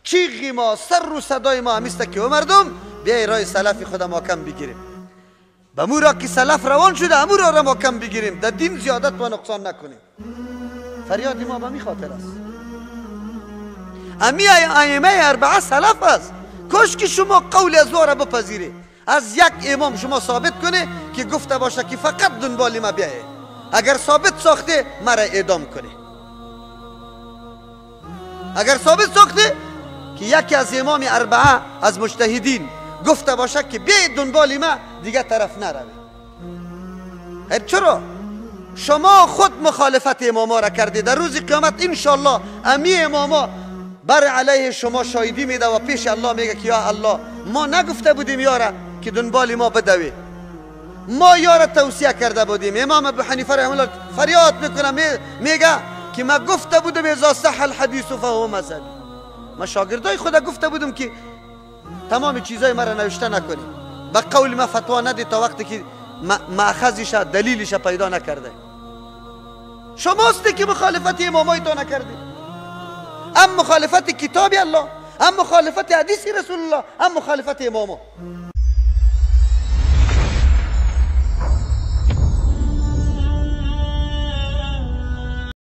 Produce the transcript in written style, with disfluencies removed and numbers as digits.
چیغی ما، سر و صدای ما همیست که مردم بیای راه سلف خود محکم بگیریم. به مو را که سلف روان شده امو را محکم بگیریم، در دین زیادت و نقصان نکنیم. فریاد ما به می خاطر است. امی ائمه اربعه سلف است. کاش که شما قول از او را بپذیری، از یک امام شما ثابت کنه که گفته باشه که فقط دنبال ما بیایه. اگر ثابت ساخته مرا اعدام کنه. اگر ثابت ساخته که یکی از امام اربعه از مجتهدین گفته باشه که بیایید دنبال ما، دیگه طرف نروی. چرا؟ شما خود مخالفت اماما را کردید. در روز قیامت انشالله امی اماما بر علیه شما شاهدی میده و پیش الله میگه که یا الله ما نگفته بودیم یارا که دنبال ما بدوی، ما یارا توصیه کرده بودیم. امام ابو حنیفه رحمه الله فریاد میکنه میگه که ما گفته بودم اذا صح الحدیث فهو مذهبی. ما شاگردای خدا گفته بودم که تمام چیزای مرا نوشته نکنی، با قول ما فتوا ندی تا وقتی که مأخذش دلیلش پیدا نکرده. شماستی که مخالفت امامای تو نکردی، هم مخالفت کتاب الله، هم مخالفت حدیث رسول الله، هم مخالفت اماما.